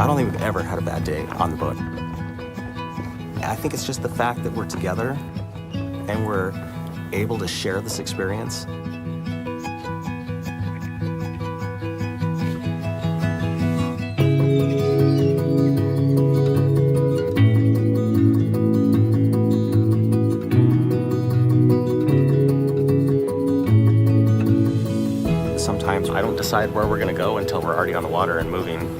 I don't think we've ever had a bad day on the boat. I think it's just the fact that we're together and we're able to share this experience. Sometimes I don't decide where we're going to go until we're already on the water and moving.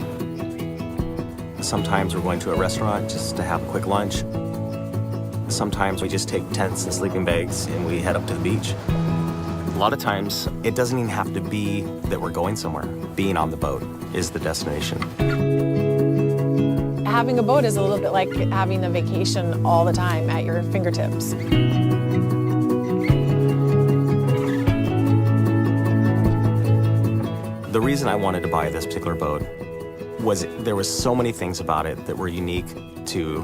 Sometimes we're going to a restaurant just to have a quick lunch. Sometimes we just take tents and sleeping bags and we head up to the beach. A lot of times, it doesn't even have to be that we're going somewhere. Being on the boat is the destination. Having a boat is a little bit like having a vacation all the time at your fingertips. The reason I wanted to buy this particular boat was there was so many things about it that were unique to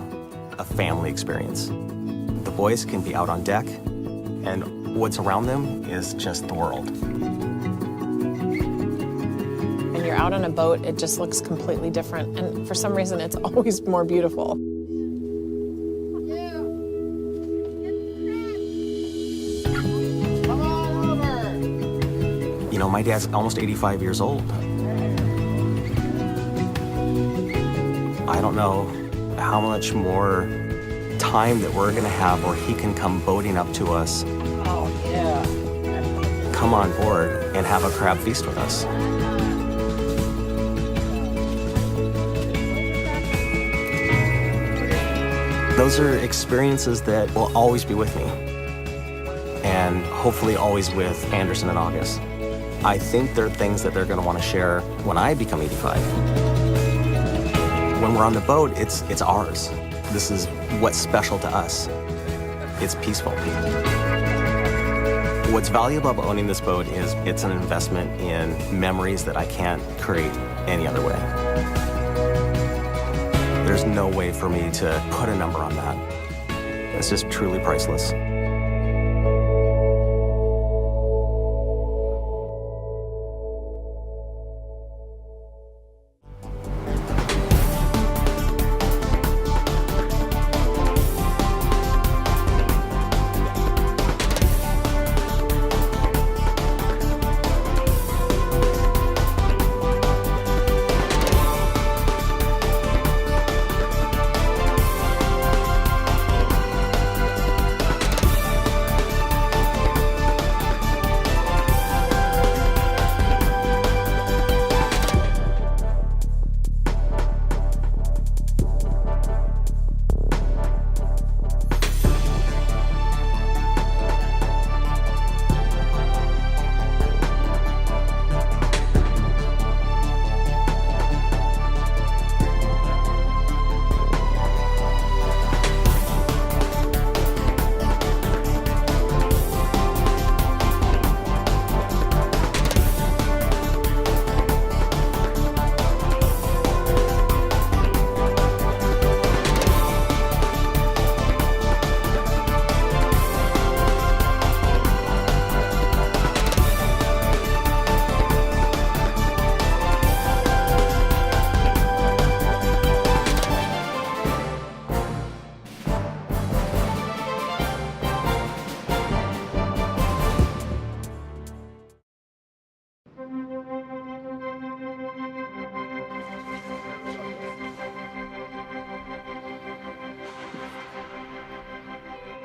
a family experience. The boys can be out on deck, and what's around them is just the world. When you're out on a boat, it just looks completely different, and for some reason, it's always more beautiful. You know, my dad's almost 85 years old. I don't know how much more time that we're gonna have where he can come boating up to us. Oh, yeah. Come on board and have a crab feast with us. Those are experiences that will always be with me, and hopefully always with Anderson and August. I think they're things that they're going to want to share when I become 85. When we're on the boat, it's ours. This is what's special to us. It's peaceful. What's valuable about owning this boat is it's an investment in memories that I can't create any other way. There's no way for me to put a number on that. It's just truly priceless.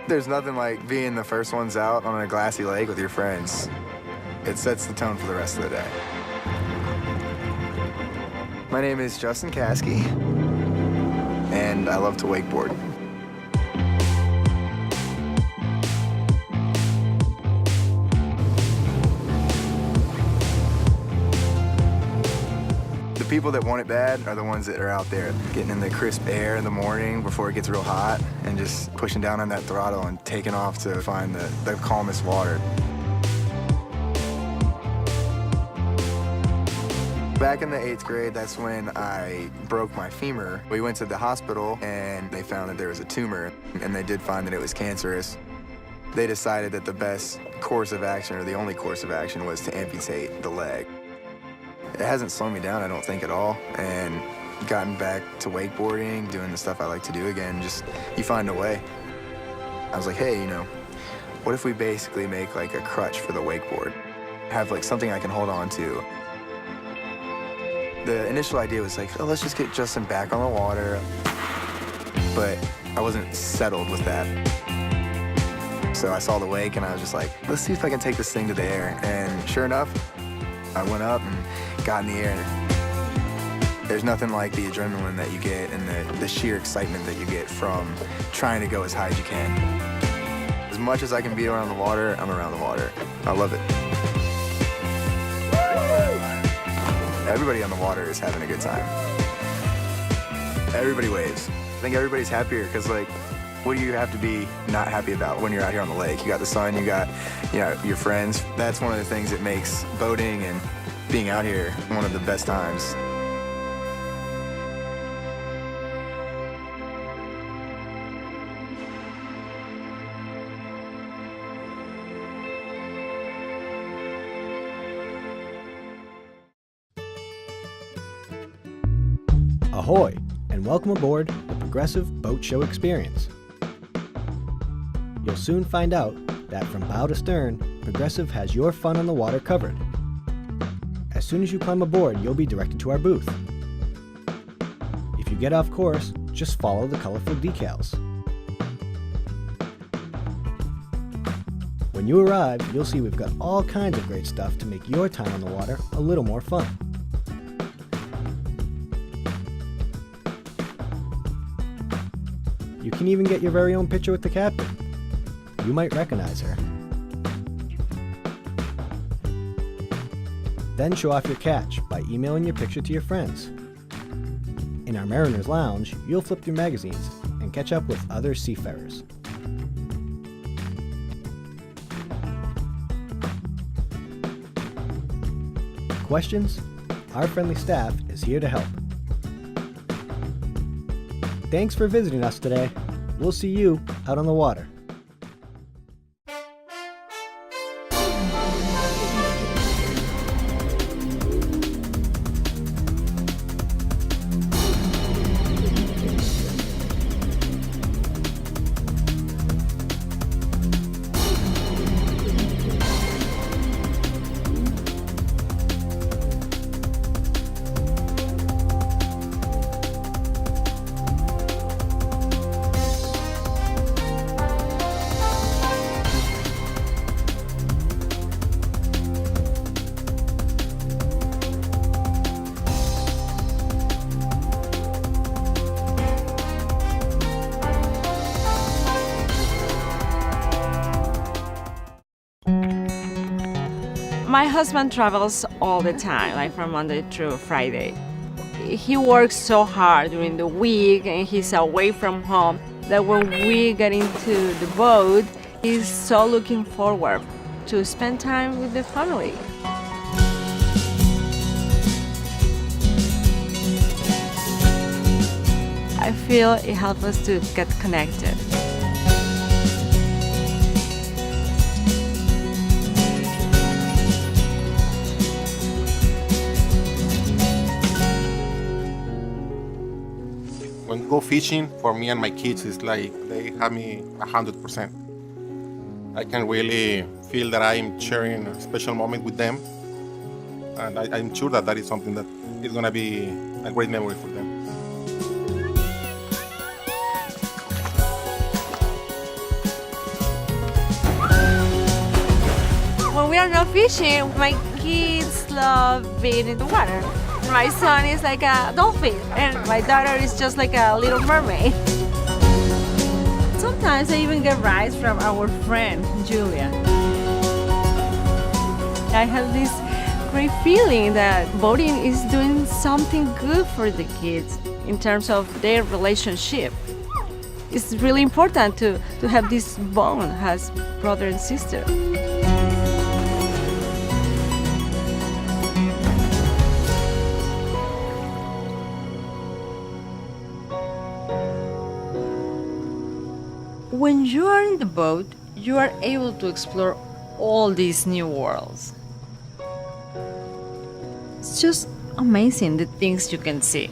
There's nothing like being the first ones out on a glassy lake with your friends. It sets the tone for the rest of the day. My name is Justin Caskey, and I love to wakeboard. The people that want it bad are the ones that are out there getting in the crisp air in the morning before it gets real hot and just pushing down on that throttle and taking off to find the calmest water. Back in the 8th grade, that's when I broke my femur. We went to the hospital and they found that there was a tumor, and they did find that it was cancerous. They decided that the best course of action, or the only course of action, was to amputate the leg. It hasn't slowed me down, I don't think, at all, and gotten back to wakeboarding, doing the stuff I like to do again, just you find a way. I was like, hey, what if we basically make like a crutch for the wakeboard? Have like something I can hold on to. The initial idea was like, oh, let's just get Justin back on the water. But I wasn't settled with that. So I saw the wake and I was just like, let's see if I can take this thing to the air. And sure enough, I went up and got in the air. There's nothing like the adrenaline that you get and the sheer excitement that you get from trying to go as high as you can. As much as I can be around the water, I'm around the water. I love it. Everybody on the water is having a good time. Everybody waves. I think everybody's happier because, like, what do you have to be not happy about when you're out here on the lake? You got the sun, you got, your friends. That's one of the things that makes boating and being out here one of the best times. Ahoy, and welcome aboard the Progressive Boat Show Experience. You'll soon find out that from bow to stern, Progressive has your fun on the water covered. As soon as you climb aboard, you'll be directed to our booth. If you get off course, just follow the colorful decals. When you arrive, you'll see we've got all kinds of great stuff to make your time on the water a little more fun. You can even get your very own picture with the captain. You might recognize her. Then show off your catch by emailing your picture to your friends. In our Mariners Lounge, you'll flip through magazines and catch up with other seafarers. Questions? Our friendly staff is here to help. Thanks for visiting us today. We'll see you out on the water. My husband travels all the time, like from Monday through Friday. He works so hard during the week and he's away from home that when we get into the boat, he's so looking forward to spend time with the family. I feel it helps us to get connected. When we go fishing, for me and my kids, it's like they have me 100%. I can really feel that I'm sharing a special moment with them. And I'm sure that is something that is going to be a great memory for them. When we are not fishing, my kids love being in the water. My son is like a dolphin, and my daughter is just like a little mermaid. Sometimes I even get rides from our friend, Julia. I have this great feeling that boating is doing something good for the kids in terms of their relationship. It's really important to have this bond as brother and sister. When you are in the boat, you are able to explore all these new worlds. It's just amazing the things you can see.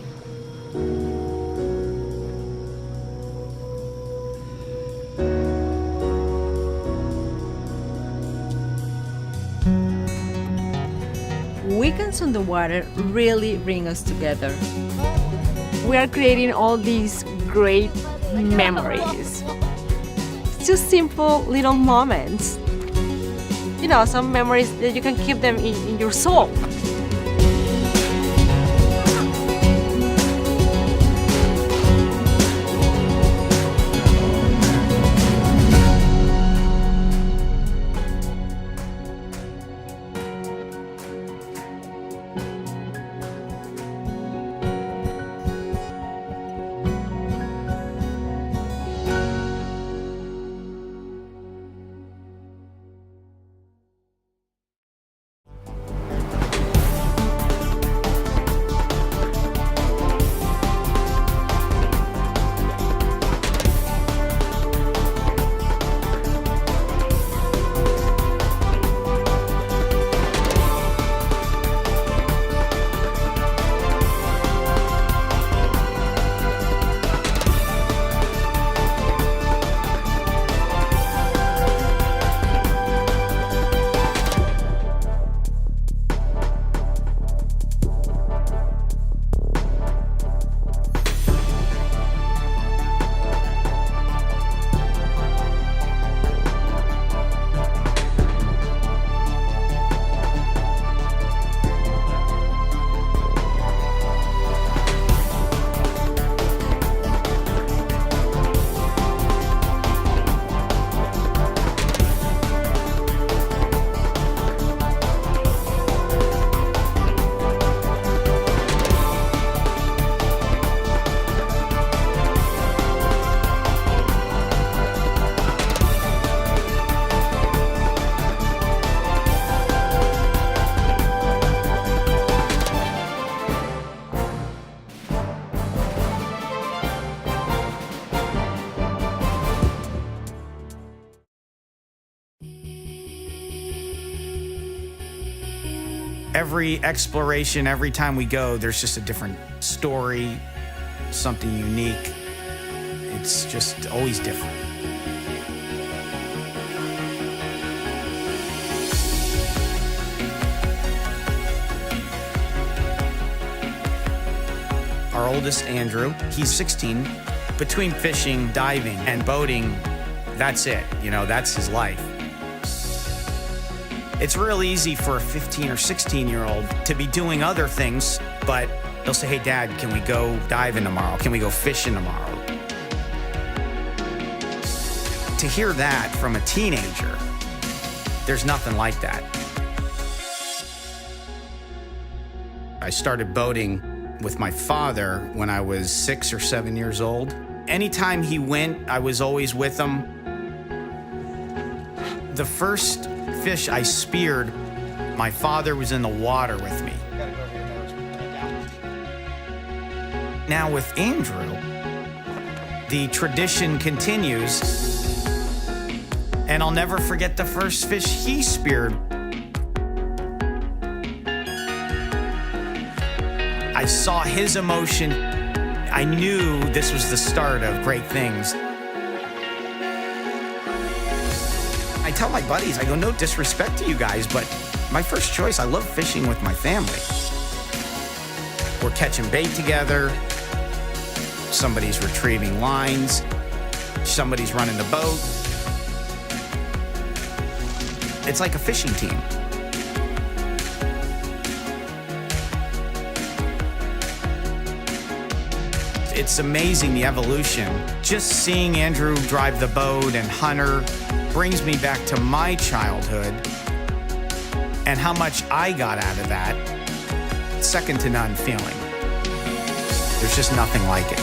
weekends on the water really bring us together. We are creating all these great memories. It's just simple little moments. You know, some memories that you can keep them in your soul. Every exploration, every time we go, there's just a different story, something unique. It's just always different. Our oldest, Andrew, he's 16. Between fishing, diving, and boating, that's it. You know, that's his life. It's real easy for a 15 or 16-year-old to be doing other things, but they'll say, hey, Dad, can we go diving tomorrow? Can we go fishing tomorrow? To hear that from a teenager, there's nothing like that. I started boating with my father when I was 6 or 7 years old. Anytime he went, I was always with him. The first fish I speared, my father was in the water with me. Now with Andrew, the tradition continues, and I'll never forget the first fish he speared. I saw his emotion. I knew this was the start of great things. I tell my buddies, I go, no disrespect to you guys, but my first choice, I love fishing with my family. We're catching bait together. Somebody's retrieving lines. Somebody's running the boat. It's like a fishing team. It's amazing, the evolution. Just seeing Andrew drive the boat and Hunter brings me back to my childhood and how much I got out of that. Second to none feeling. There's just nothing like it.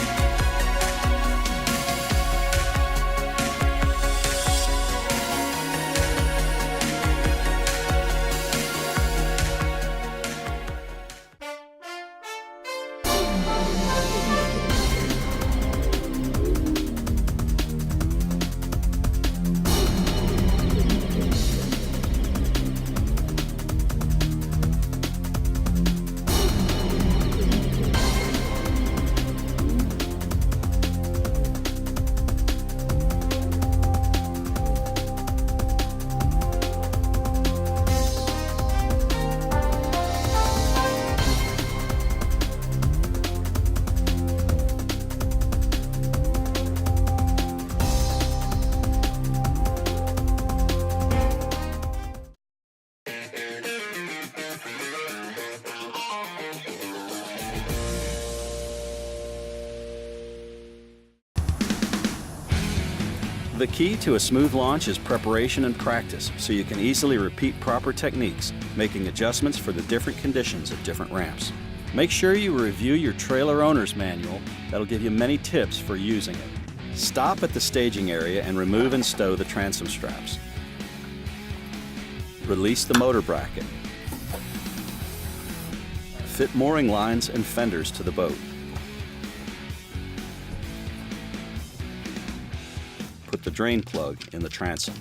The key to a smooth launch is preparation and practice, so you can easily repeat proper techniques, making adjustments for the different conditions at different ramps. Make sure you review your trailer owner's manual. That'll give you many tips for using it. Stop at the staging area and remove and stow the transom straps. Release the motor bracket. Fit mooring lines and fenders to the boat. Put the drain plug in the transom.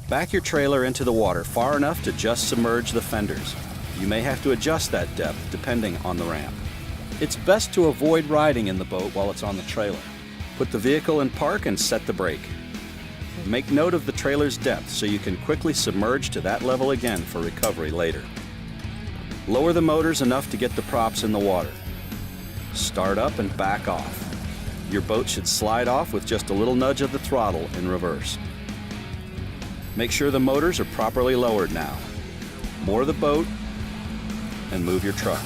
Back your trailer into the water far enough to just submerge the fenders. You may have to adjust that depth depending on the ramp. It's best to avoid riding in the boat while it's on the trailer. Put the vehicle in park and set the brake. Make note of the trailer's depth so you can quickly submerge to that level again for recovery later. Lower the motors enough to get the props in the water. Start up and back off. Your boat should slide off with just a little nudge of the throttle in reverse. Make sure the motors are properly lowered now. Moor the boat and move your truck.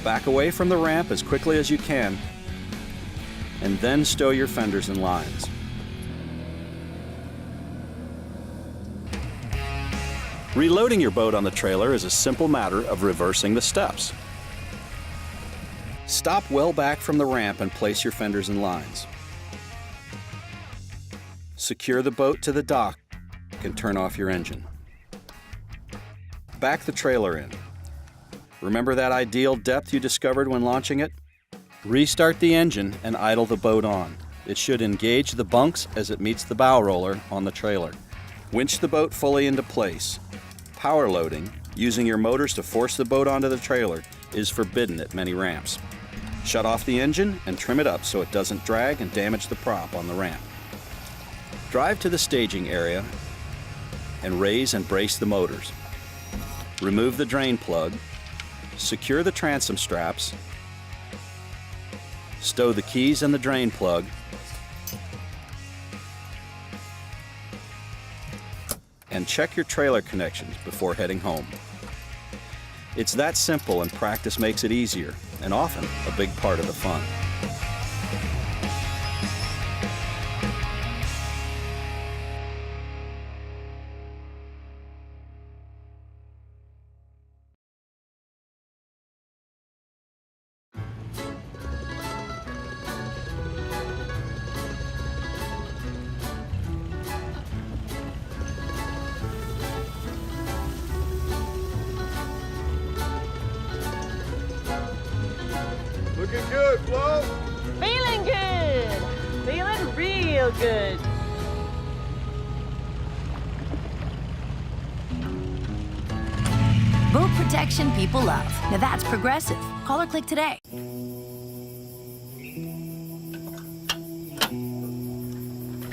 Back away from the ramp as quickly as you can, and then stow your fenders and lines. Reloading your boat on the trailer is a simple matter of reversing the steps. Stop well back from the ramp and place your fenders and lines. Secure the boat to the dock and turn off your engine. Back the trailer in. Remember that ideal depth you discovered when launching it? Restart the engine and idle the boat on. It should engage the bunks as it meets the bow roller on the trailer. Winch the boat fully into place. Power loading, using your motors to force the boat onto the trailer, is forbidden at many ramps. Shut off the engine and trim it up so it doesn't drag and damage the prop on the ramp. Drive to the staging area and raise and brace the motors. Remove the drain plug, secure the transom straps, stow the keys and the drain plug, and check your trailer connections before heading home. It's that simple, and practice makes it easier, and often a big part of the fun. Looking good, Flo. Feeling good. Feeling real good. Boat protection people love. Now that's Progressive. Call or click today.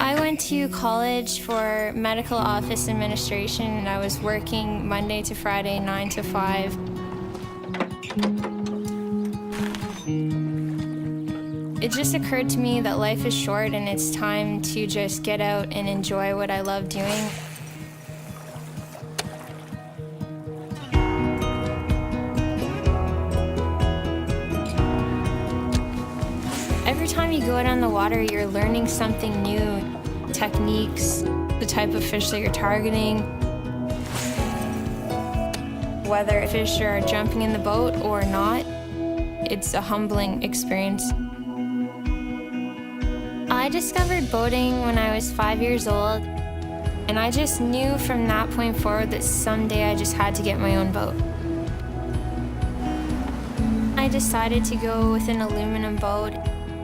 I went to college for medical office administration, and I was working Monday to Friday, 9 to 5. It just occurred to me that life is short and it's time to just get out and enjoy what I love doing. Every time you go out on the water, you're learning something new, techniques, the type of fish that you're targeting, whether fish are jumping in the boat or not. It's a humbling experience. I discovered boating when I was 5 years old, and I just knew from that point forward that someday I just had to get my own boat. I decided to go with an aluminum boat.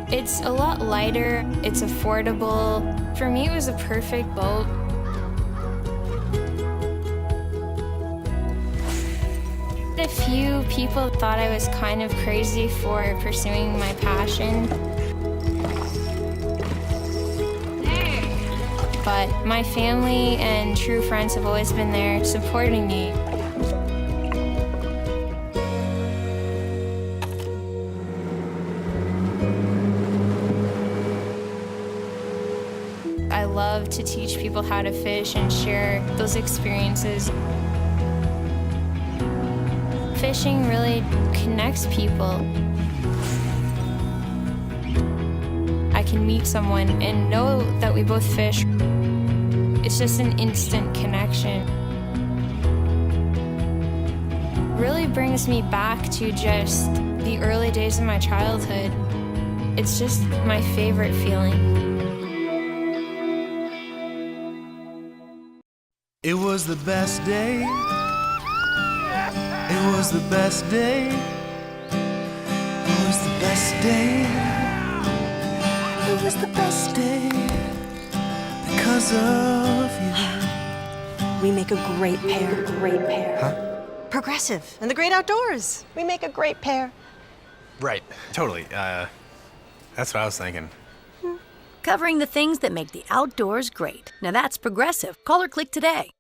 It's a lot lighter, it's affordable. For me, it was a perfect boat. A few people thought I was kind of crazy for pursuing my passion. But my family and true friends have always been there supporting me. I love to teach people how to fish and share those experiences. Fishing really connects people. I can meet someone and know that we both fish. It's just an instant connection. Really brings me back to just the early days of my childhood. It's just my favorite feeling. It was the best day. It was the best day. It was the best day. It was the best day because of you. We make a great pair. Great pair. Huh? Progressive and the great outdoors. We make a great pair. Right, totally. That's what I was thinking. Covering the things that make the outdoors great. Now that's Progressive. Call or click today.